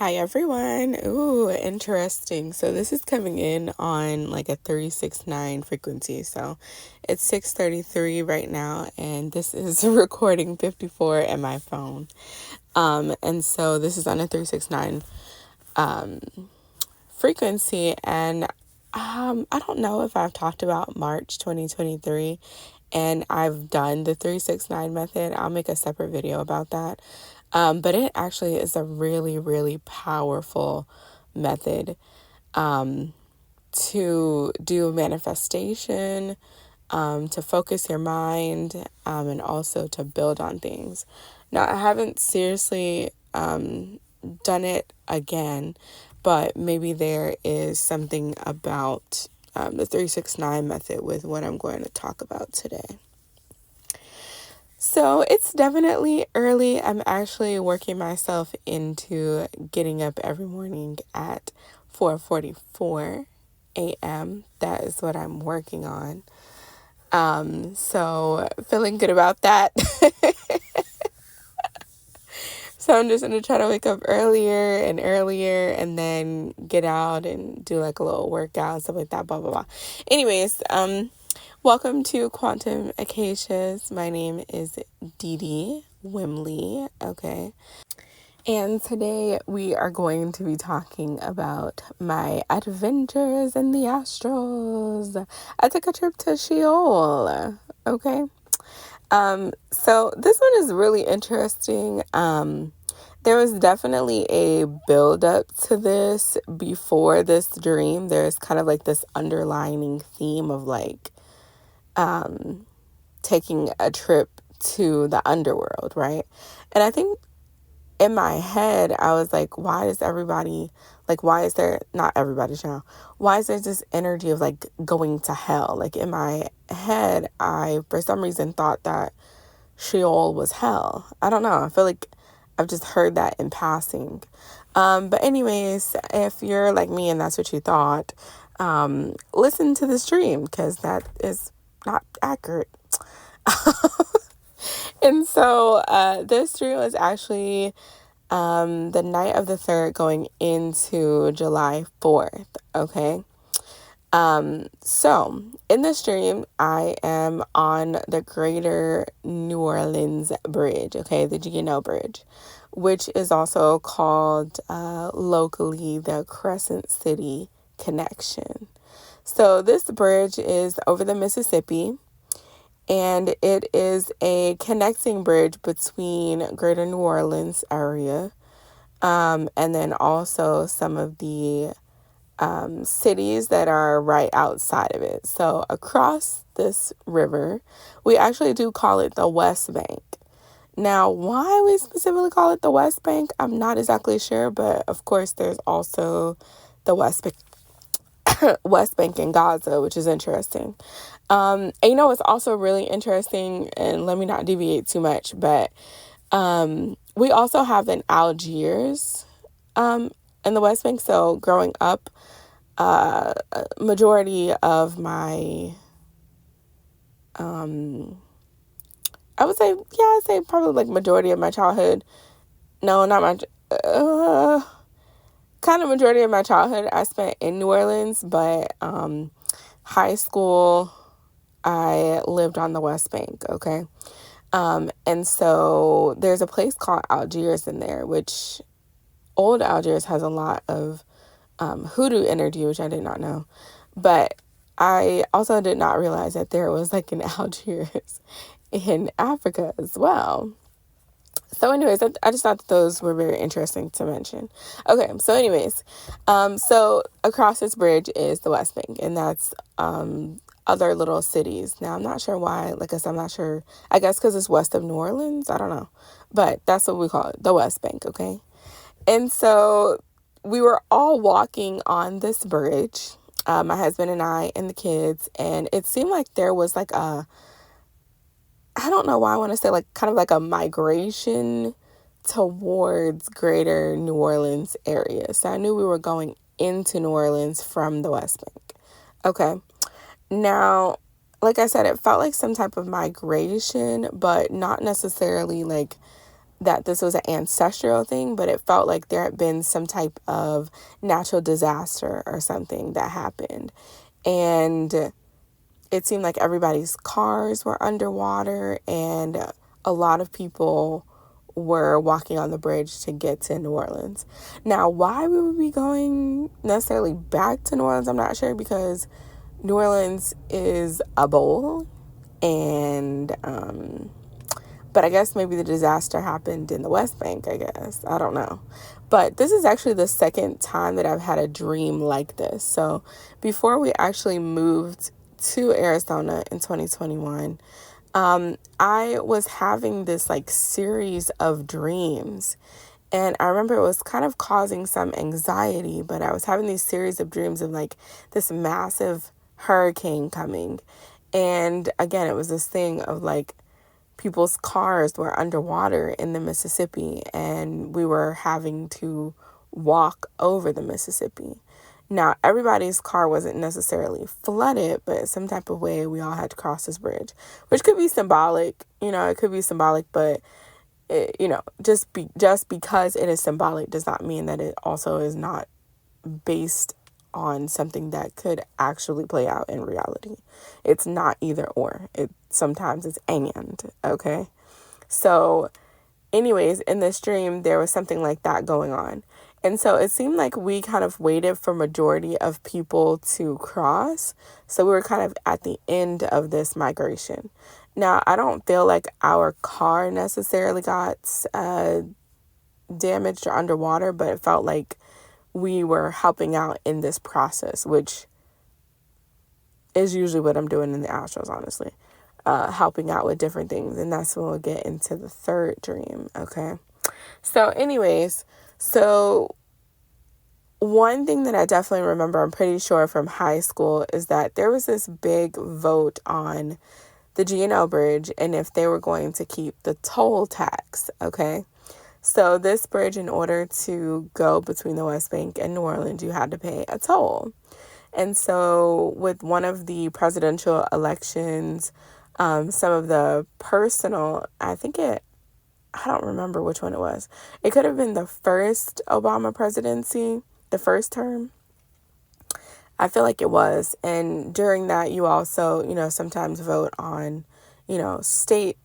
Hi everyone. Ooh, interesting. So this is coming in on like a 369 frequency. So it's 6:33 right now and this is recording 54 in my phone. And so this is on a 369 frequency, and I don't know if I've talked about March 2023 and I've done the 369 method. I'll make a separate video about that. But it actually is a really, really powerful method to do manifestation, to focus your mind, and also to build on things. Now, I haven't seriously done it again, but maybe there is something about the 369 method with what I'm going to talk about today. So it's definitely early. I'm actually working myself into getting up every morning at 4:44 a.m. That is what I'm working on. So feeling good about that. So I'm just going to try to wake up earlier and then get out and do like a little workout and stuff like that, blah, blah, blah. Anyways, welcome to Quantum Acacias. My name is Dee Dee Wimley, okay? And today we are going to be talking about my adventures in the astrals. I took a trip to Sheol, okay? So this one is really interesting. There was definitely a build up to this before this dream. There's kind of like this underlining theme of like taking a trip to the underworld, right? And I think in my head, I was like, why is there, not everybody's now, why is there this energy of like going to hell? Like in my head, I, for some reason, thought that Sheol was hell. I don't know. I feel like I've just heard that in passing. But anyways, if you're like me and that's what you thought, listen to this dream because that is not accurate. And so this dream was actually the night of the 3rd going into July 4th, okay? So in this dream, I am on the Greater New Orleans Bridge, okay? The Gatineau Bridge, which is also called locally the Crescent City Connection. So this bridge is over the Mississippi, and it is a connecting bridge between Greater New Orleans area, and then also some of the cities that are right outside of it. So across this river, we actually do call it the West Bank. Now, why we specifically call it the West Bank, I'm not exactly sure, but of course there's also the West Bank in Gaza, which is interesting. And it's also really interesting, and let me not deviate too much, but we also have an Algiers in the West Bank. So growing up, majority of my, I'd say probably like majority of my childhood. No, not my, kind of majority of my childhood I spent in New Orleans, but high school I lived on the West Bank, okay? And so there's a place called Algiers in there, which old Algiers has a lot of hoodoo energy, which I did not know. But I also did not realize that there was like an Algiers in Africa as well. So anyways, I just thought that those were very interesting to mention. Okay, so anyways, so across this bridge is the West Bank, and that's other little cities. Now, I'm not sure why. Like I said, I'm not sure. I guess because it's west of New Orleans. I don't know. But that's what we call it, the West Bank, okay? And so we were all walking on this bridge, my husband and I and the kids, and it seemed like there was like I don't know why I want to say like kind of like a migration towards Greater New Orleans area. So I knew we were going into New Orleans from the West Bank. Okay. Now, like I said, it felt like some type of migration, but not necessarily like that this was an ancestral thing, but it felt like there had been some type of natural disaster or something that happened. And it seemed like everybody's cars were underwater, and a lot of people were walking on the bridge to get to New Orleans. Now, why we would be going necessarily back to New Orleans, I'm not sure, because New Orleans is a bowl, and but I guess maybe the disaster happened in the West Bank, I guess. I don't know. But this is actually the second time that I've had a dream like this. So before we actually moved to Arizona in 2021, I was having this like series of dreams. And I remember it was kind of causing some anxiety, but I was having these series of dreams of like this massive hurricane coming. And again, it was this thing of like people's cars were underwater in the Mississippi, and we were having to walk over the Mississippi. Now, everybody's car wasn't necessarily flooded, but some type of way we all had to cross this bridge, which could be symbolic. It could be symbolic, but just because it is symbolic does not mean that it also is not based on something that could actually play out in reality. It's not either or. Sometimes it's and, okay? So anyways, in this dream, there was something like that going on. And so it seemed like we kind of waited for majority of people to cross. So we were kind of at the end of this migration. Now, I don't feel like our car necessarily got damaged or underwater, but it felt like we were helping out in this process, which is usually what I'm doing in the astrals, honestly. Helping out with different things. And that's when we'll get into the third dream, okay? So anyways, one thing that I definitely remember, I'm pretty sure from high school, is that there was this big vote on the G&L Bridge and if they were going to keep the toll tax, okay? So this bridge, in order to go between the West Bank and New Orleans, you had to pay a toll. And so with one of the presidential elections, some of the personal, I don't remember which one it was. It could have been the first Obama presidency, the first term. I feel like it was. And during that, you also, sometimes vote on, state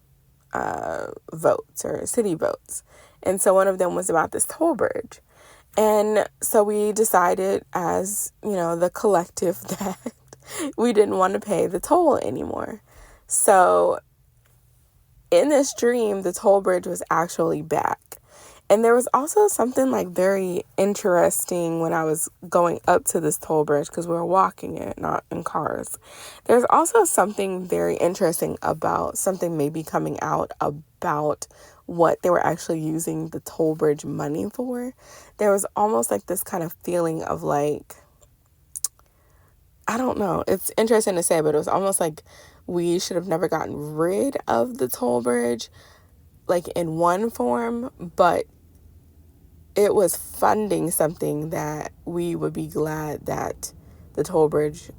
votes or city votes. And so one of them was about this toll bridge. And so we decided as, the collective that we didn't want to pay the toll anymore. So in this dream, the toll bridge was actually back. And there was also something like very interesting when I was going up to this toll bridge, because we were walking it, not in cars. There's also something very interesting about something maybe coming out about what they were actually using the toll bridge money for. There was almost like this kind of feeling of like, I don't know, it's interesting to say, but it was almost like we should have never gotten rid of the toll bridge, like in one form, but it was funding something that we would be glad that the toll bridge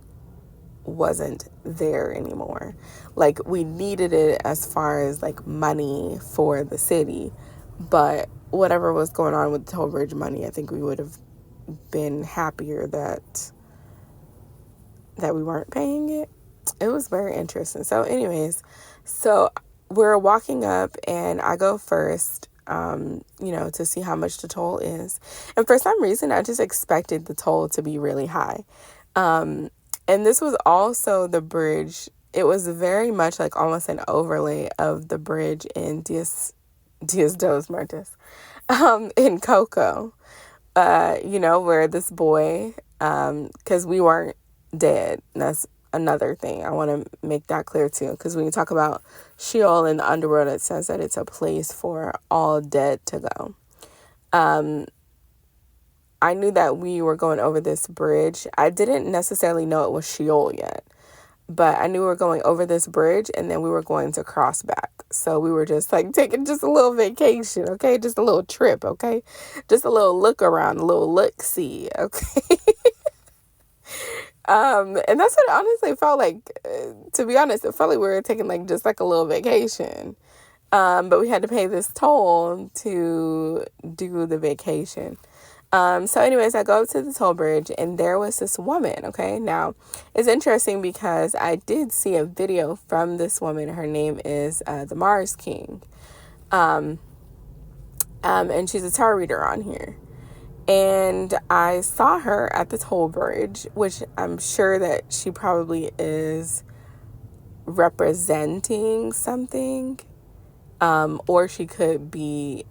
wasn't there anymore. Like, we needed it as far as like money for the city, but whatever was going on with the toll bridge money, I think we would have been happier that we weren't paying it. It was very interesting. So anyways, so we're walking up and I go first, to see how much the toll is. And for some reason, I just expected the toll to be really high. And this was also the bridge. It was very much like almost an overlay of the bridge in Diaz dos Muertos, in Coco, where this boy, because we weren't dead. And that's another thing. I want to make that clear too, because when you talk about SHEOL in the underworld, it says that it's a place for all dead to go. I knew that we were going over this bridge. I didn't necessarily know it was SHEOL yet, but I knew we were going over this bridge and then we were going to cross back. So we were just like taking just a little vacation, okay? Just a little trip, okay? Just a little look around, a little look-see, okay? And that's what it honestly felt like. To be honest, it felt like we were taking like just like a little vacation. But we had to pay this toll to do the vacation. So anyways, I go up to the toll bridge and there was this woman, okay? Now, it's interesting because I did see a video from this woman. Her name is the Mars King. And she's a tarot reader on here. And I saw her at the toll bridge, which I'm sure that she probably is representing something. Or she could be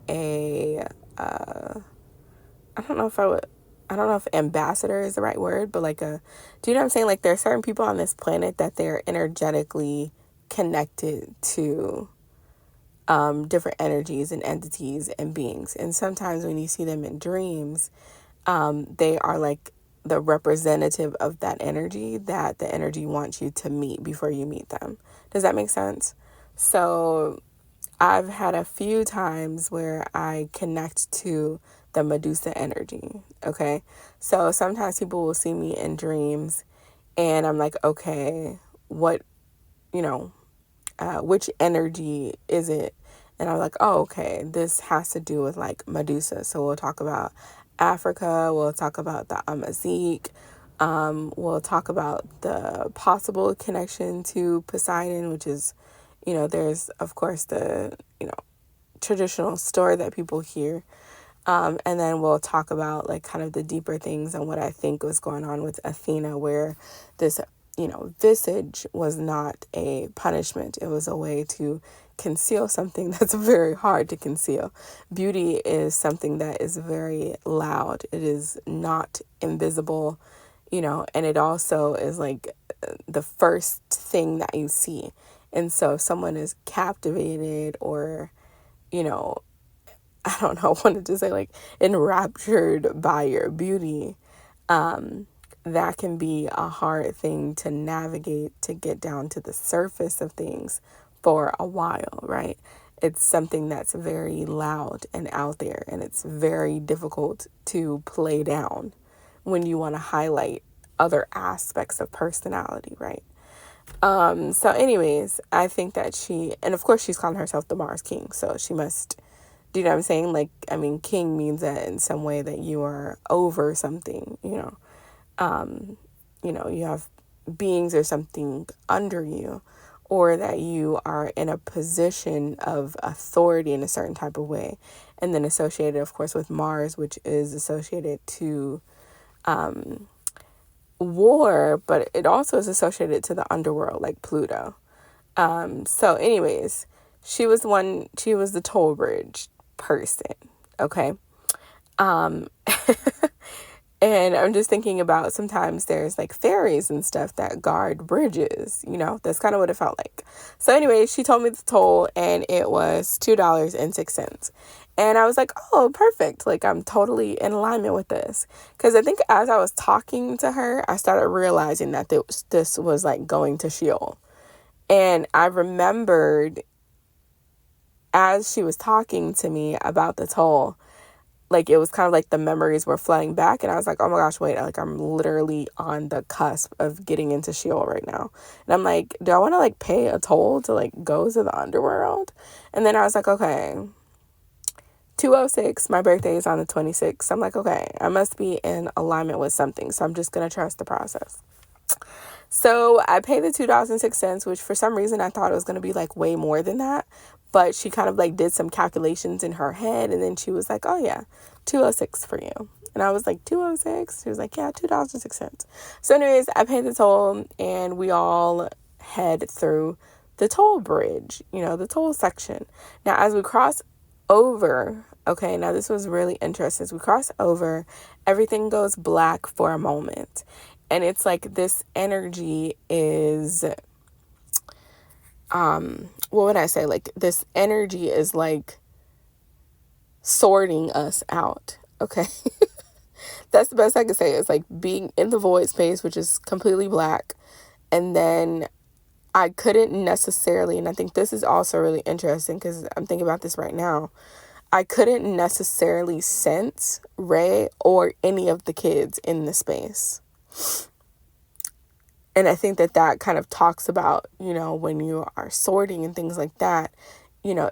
I don't know if I don't know if ambassador is the right word, but like do you know what I'm saying? Like there are certain people on this planet that they're energetically connected to different energies and entities and beings. And sometimes when you see them in dreams, they are like the representative of that energy that the energy wants you to meet before you meet them. Does that make sense? So I've had a few times where I connect to the Medusa energy, okay? So sometimes people will see me in dreams and I'm like, okay, what, you know, which energy is it? And I'm like, oh, okay, this has to do with like Medusa. So we'll talk about Africa, we'll talk about the Amazigh, we'll talk about the possible connection to Poseidon, which is, there's, of course, the, traditional story that people hear. And then we'll talk about like kind of the deeper things and what I think was going on with Athena, where this, visage was not a punishment. It was a way to conceal something that's very hard to conceal. Beauty is something that is very loud. It is not invisible, and it also is like the first thing that you see. And so if someone is captivated or, I don't know, wanted to say like enraptured by your beauty, that can be a hard thing to navigate to get down to the surface of things for a while, right? It's something that's very loud and out there, and it's very difficult to play down when you want to highlight other aspects of personality, right? So anyways, I think that and of course she's calling herself the Mars King, so she must, do you know what I'm saying? Like, I mean, king means that in some way that you are over something, you have beings or something under you, or that you are in a position of authority in a certain type of way. And then associated, of course, with Mars, which is associated to war, but it also is associated to the underworld, like Pluto. So anyways, she was the toll bridge person, okay? And I'm just thinking about sometimes there's like fairies and stuff that guard bridges, that's kind of what it felt like. So anyway, she told me the toll and it was $2.06. And I was like, oh, perfect. Like I'm totally in alignment with this. Because I think as I was talking to her, I started realizing that this was like going to Sheol. And I remembered as she was talking to me about the toll, like it was kind of like the memories were flooding back, and I was like, oh my gosh, wait, like I'm literally on the cusp of getting into Sheol right now. And I'm like, do I want to like pay a toll to like go to the underworld? And then I was like, okay, 206, my birthday is on the 26th. I'm like, okay, I must be in alignment with something, so I'm just gonna trust the process. So I paid the $2.06, which for some reason I thought it was going to be like way more than that. But she kind of like did some calculations in her head. And then she was like, oh yeah, 206 for you. And I was like, 206? She was like, yeah, $2.06. So anyways, I paid the toll and we all head through the toll bridge, the toll section. Now, as we cross over, okay, now this was really interesting. As we cross over, everything goes black for a moment. And it's like this energy is, what would I say? Like this energy is like sorting us out. Okay. That's the best I can say. It's like being in the void space, which is completely black. And then I couldn't necessarily, and I think this is also really interesting because I'm thinking about this right now. I couldn't necessarily sense Ray or any of the kids in the space. And I think that kind of talks about, when you are sorting and things like that,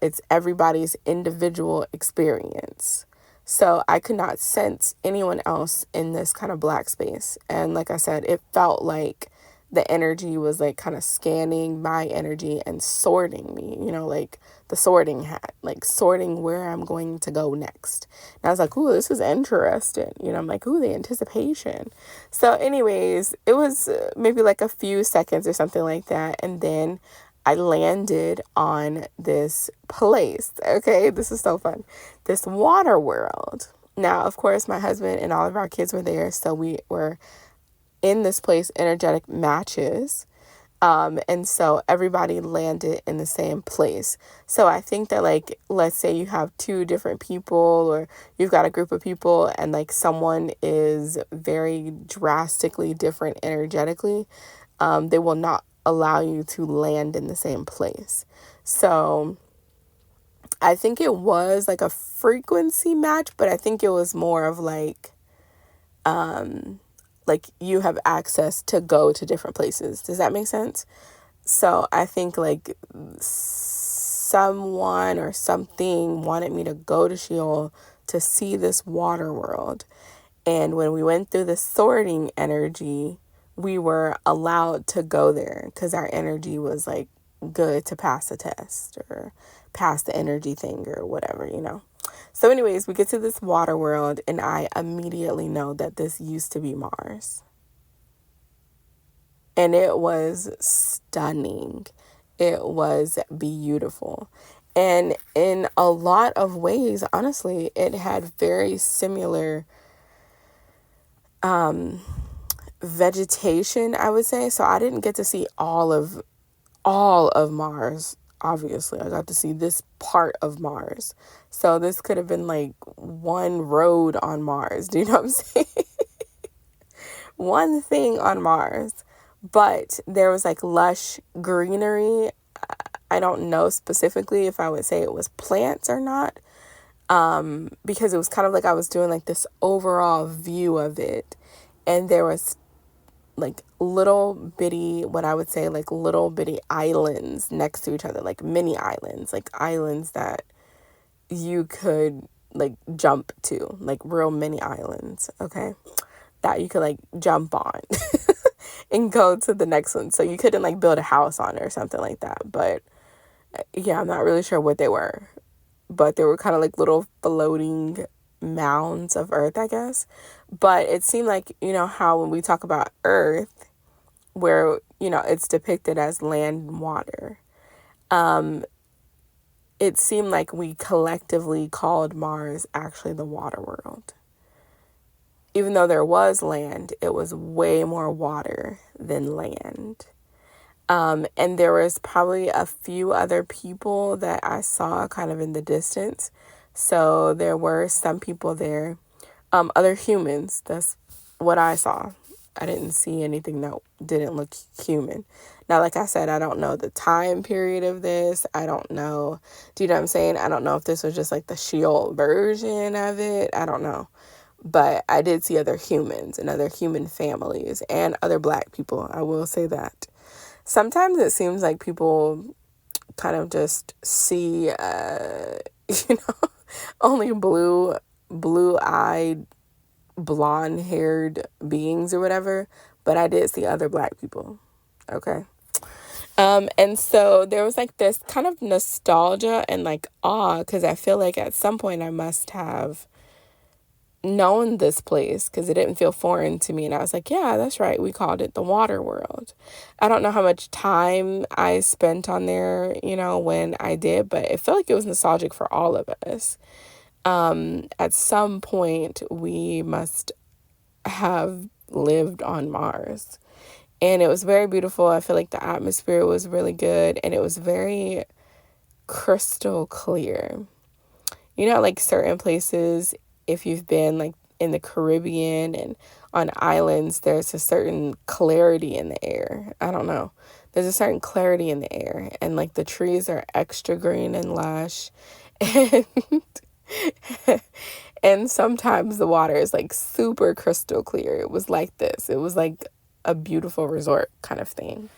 it's everybody's individual experience. So I could not sense anyone else in this kind of black space. And like I said, it felt like the energy was like kind of scanning my energy and sorting me, like the sorting hat, like sorting where I'm going to go next. And I was like, ooh, this is interesting. I'm like, ooh, the anticipation. So anyways, it was maybe like a few seconds or something like that. And then I landed on this place. Okay, this is so fun. This water world. Now, of course, my husband and all of our kids were there. So we were in this place, energetic matches. And so everybody landed in the same place. So I think that, like, let's say you have two different people, or you've got a group of people, and like someone is very drastically different energetically, they will not allow you to land in the same place. So I think it was like a frequency match, but I think it was more of like you have access to go to different places. Does that make sense? So I think like someone or something wanted me to go to Sheol to see this water world. And when we went through the sorting energy, we were allowed to go there because our energy was like good to pass the test or pass the energy thing or whatever, So anyways, we get to this water world and I immediately know that this used to be Mars. And it was stunning. It was beautiful. And in a lot of ways, honestly, it had very similar vegetation, I would say. So I didn't get to see all of Mars. Obviously, I got to see this part of Mars. So this could have been like one road on Mars. Do you know what I'm saying? One thing on Mars. But there was like lush greenery. I don't know specifically if I would say it was plants or not. Because it was kind of like I was doing like this overall view of it. And there was like little bitty, what I would say like little bitty islands next to each other, like mini islands, like islands that you could like jump to, like real mini islands, okay, that you could like jump on and go to the next one. So you couldn't like build a house on it or something like that. But yeah, I'm not really sure what they were, but they were kind of like little floating mounds of earth, I guess. But it seemed like, how when we talk about earth, where, it's depicted as land and water, it seemed like we collectively called Mars actually the water world. Even though there was land, it was way more water than land. And there was probably a few other people that I saw kind of in the distance. So there were some people there, other humans. That's what I saw. I didn't see anything that didn't look human. Now, like I said, I don't know the time period of this. I don't know. Do you know what I'm saying? I don't know if this was just like the Sheol version of it. I don't know. But I did see other humans and other human families and other Black people. I will say that. Sometimes it seems like people kind of just see, only blue-eyed, blonde-haired beings or whatever. But I did see other Black people. Okay. And so there was like this kind of nostalgia and like awe, because I feel like at some point I must have known this place because it didn't feel foreign to me. And I was like, yeah, that's right. We called it the water world. I don't know how much time I spent on there, when I did, but it felt like it was nostalgic for all of us. At some point, we must have lived on Mars. And it was very beautiful. I feel like the atmosphere was really good. And it was very crystal clear. Like certain places, if you've been like in the Caribbean and on islands, there's a certain clarity in the air. I don't know. There's a certain clarity in the air. And like the trees are extra green and lush. And and sometimes the water is like super crystal clear. It was like this. It was like a beautiful resort kind of thing.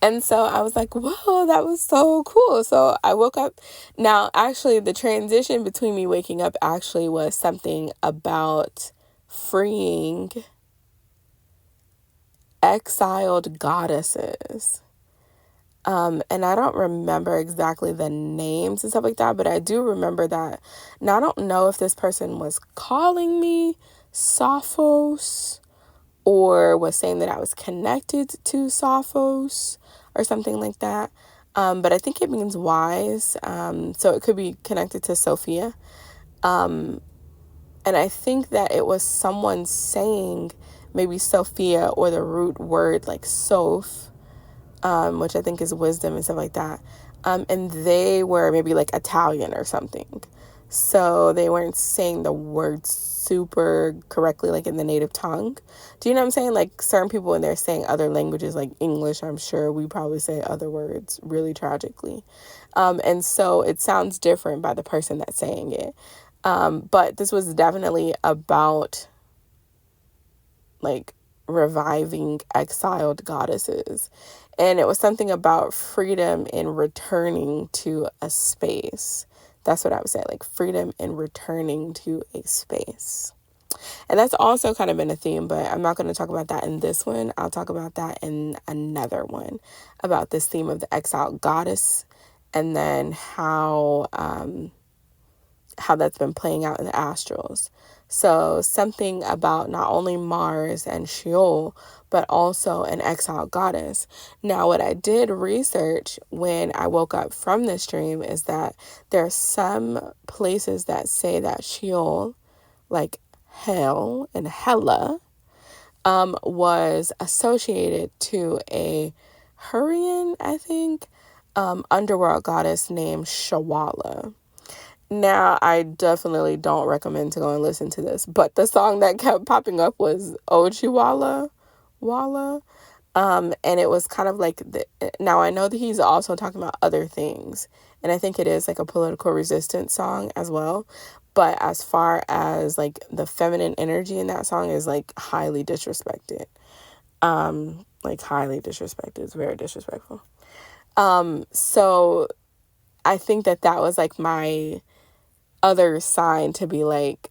And so I was like, whoa, that was so cool. So I woke up. Now, actually, the transition between me waking up actually was something about freeing exiled goddesses. And I don't remember exactly the names and stuff like that, but I do remember that. Now, I don't know if this person was calling me Sophos or was saying that I was connected to Sophos or something like that. But I think it means wise. So it could be connected to Sophia. And I think that it was someone saying maybe Sophia or the root word like Soph, which I think is wisdom and stuff like that. And they were maybe like Italian or something. So they weren't saying the words super correctly, like in the native tongue. Do you know what I'm saying? Like certain people when they're saying other languages, like English, I'm sure we probably say other words really tragically. And so it sounds different by the person that's saying it. But this was definitely about like reviving exiled goddesses. And it was something about freedom in returning to a space. That's what I would say, like freedom in returning to a space. And that's also kind of been a theme, but I'm not going to talk about that in this one. I'll talk about that in another one, about this theme of the exiled goddess, and then how that's been playing out in the astrals. So something about not only Mars and Sheol, but also an exiled goddess. Now, what I did research when I woke up from this dream is that there are some places that say that Sheol, like hell and Hela, was associated to a Hurrian, I think, underworld goddess named Shawala. Now, I definitely don't recommend to go and listen to this, but the song that kept popping up was Ojiwala, Wala, and it was kind of like, now I know that he's also talking about other things, and I think it is like a political resistance song as well, but as far as like the feminine energy in that song is like highly disrespected, like highly disrespected, it's very disrespectful. So I think that was like my other sign to be like,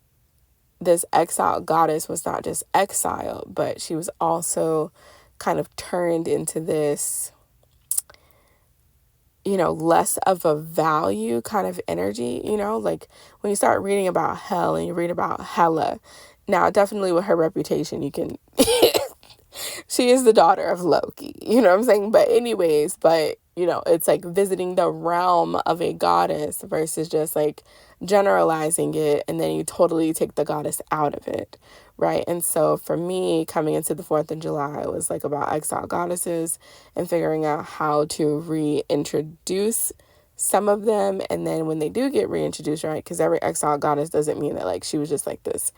this exiled goddess was not just exiled, but she was also kind of turned into this, less of a value kind of energy, like when you start reading about hell and you read about Hela. Now, definitely with her reputation, you can, she is the daughter of Loki, you know what I'm saying? But anyways, it's like visiting the realm of a goddess versus just like generalizing it, and then you totally take the goddess out of it, right? And so for me, coming into the 4th of July, it was like about exiled goddesses and figuring out how to reintroduce some of them. And then when they do get reintroduced, right, because every exiled goddess doesn't mean that like she was just like this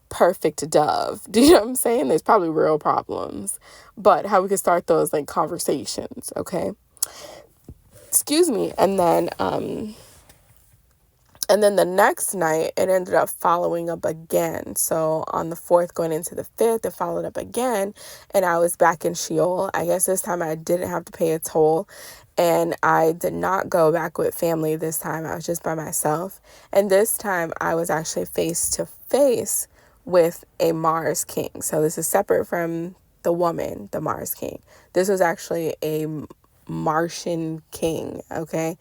perfect dove. Do you know what I'm saying? There's probably real problems, but how we could start those like conversations, okay? Excuse me. And then the next night, it ended up following up again. So on the 4th, going into the 5th, it followed up again. And I was back in Sheol. I guess this time I didn't have to pay a toll. And I did not go back with family this time. I was just by myself. And this time I was actually face to face with a Mars king. So this is separate from the woman, the Mars king. This was actually a Martian king, okay?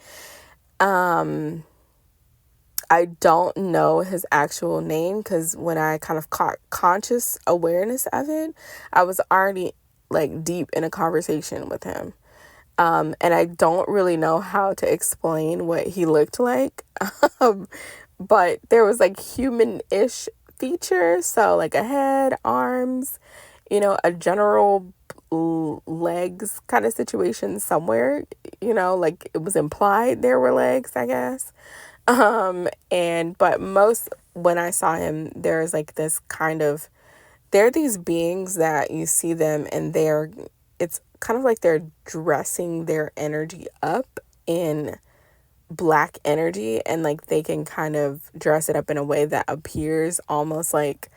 I don't know his actual name because when I kind of caught conscious awareness of it, I was already like deep in a conversation with him. And I don't really know how to explain what he looked like. But there was like human-ish features. So like a head, arms, a general legs kind of situation somewhere, like it was implied there were legs, I guess. But most, when I saw him, there's like this kind of, there are these beings that you see them and it's kind of like they're dressing their energy up in black energy, and like they can kind of dress it up in a way that appears almost like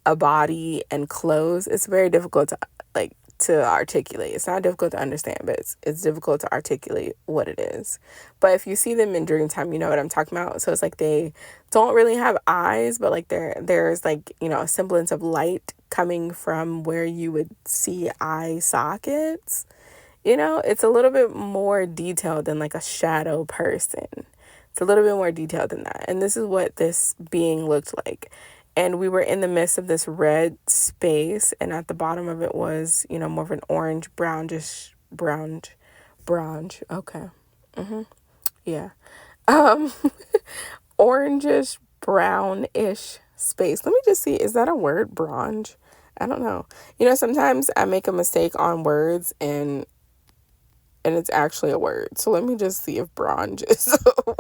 a body and clothes. It's very difficult to like to articulate. It's not difficult to understand, but it's difficult to articulate what it is. But if you see them in dream time, you know what I'm talking about. So it's like they don't really have eyes, but like there's like, you know, a semblance of light coming from where you would see eye sockets. You know, it's a little bit more detailed than like a shadow person. It's a little bit more detailed than that. And this is what this being looked like. And we were in the midst of this red space, and at the bottom of it was, you know, more of an orange, brownish, okay. Yeah. Um, orangish, brownish space. Let me just see, is that a word, bronze? I don't know. You know, sometimes I make a mistake on words and it's actually a word. So let me just see if bronze is a word.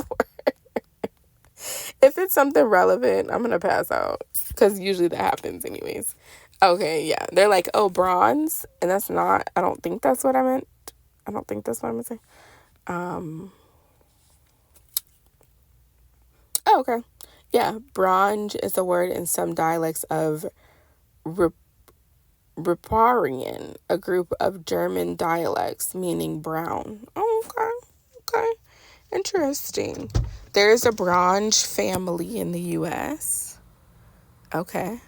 If it's something relevant, I'm going to pass out because usually that happens anyways. Okay, yeah. They're like, oh, bronze. And that's not, I don't think that's what I meant. I don't think that's what I'm going to say. Oh, okay. Yeah, bronze is a word in some dialects of Riparian, a group of German dialects meaning brown. Oh, okay. Interesting. There's a bronze family in the U.S. Okay.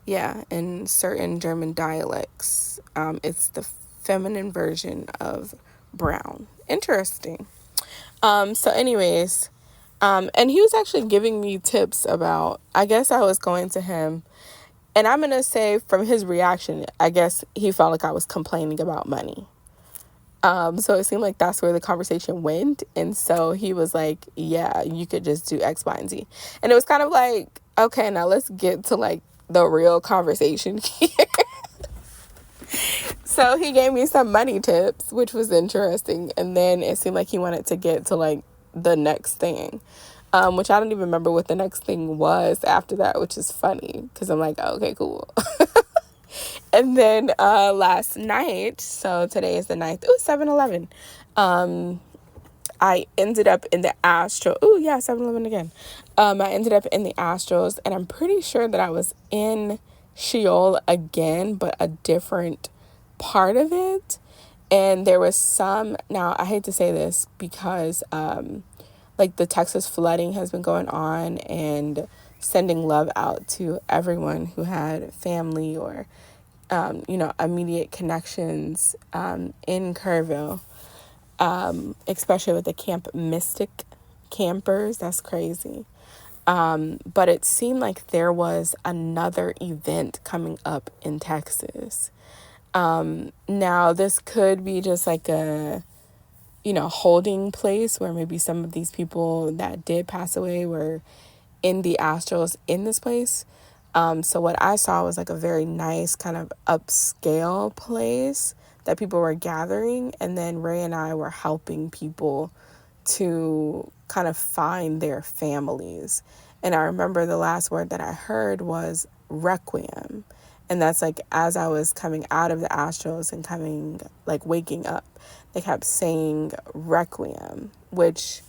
Yeah, in certain German dialects, it's the feminine version of brown. Interesting. So anyways, and he was actually giving me tips about, I guess I was going to him, and I'm going to say from his reaction, I guess he felt like I was complaining about money. So it seemed like that's where the conversation went. And so he was like, yeah, you could just do X, Y, and Z. And it was kind of like, okay, now let's get to like the real conversation here. So he gave me some money tips, which was interesting. And then it seemed like he wanted to get to like the next thing, which I don't even remember what the next thing was after that, which is funny because I'm like, oh, okay, cool. And then last night, so today is the 9th. It was 7-Eleven. I ended up in the astral. Oh, yeah, 7-Eleven again. I ended up in the astrals, and I'm pretty sure that I was in Sheol again, but a different part of it. And there was some, now I hate to say this because like the Texas flooding has been going on, and sending love out to everyone who had family or you know, immediate connections in Kerrville, especially with the Camp Mystic campers. That's crazy. But it seemed like there was another event coming up in Texas. Now, this could be just like a, you know, holding place where maybe some of these people that did pass away were in the astrals in this place. So what I saw was like a very nice kind of upscale place that people were gathering. And then Ray and I were helping people to kind of find their families. And I remember the last word that I heard was requiem. And that's like, as I was coming out of the astrals and coming, like waking up, they kept saying requiem, which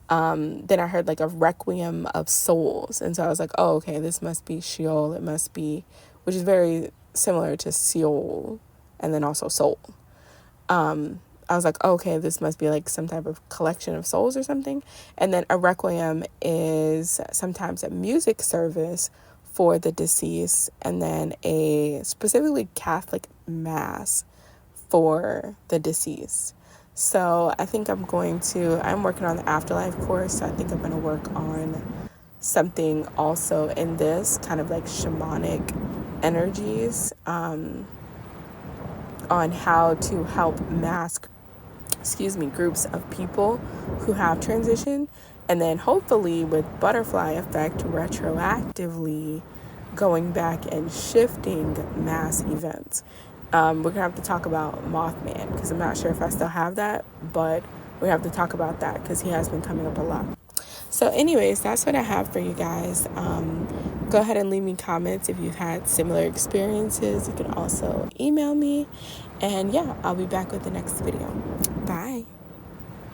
then I heard like a requiem of souls. And so I was like, oh, okay, this must be Sheol. It must be, which is very similar to Seol and then also soul. I was like, oh, okay, this must be like some type of collection of souls or something. And then a requiem is sometimes a music service for the deceased, and then a specifically Catholic mass for the deceased. So I think I'm working on the afterlife course. So I think I'm going to work on something also in this kind of like shamanic energies, on how to help mask, groups of people who have transitioned. And then hopefully with butterfly effect, retroactively going back and shifting mass events. We're going to have to talk about Mothman because I'm not sure if I still have that, but we have to talk about that because he has been coming up a lot. So anyways, that's what I have for you guys. Go ahead and leave me comments if you've had similar experiences. You can also email me. And yeah, I'll be back with the next video.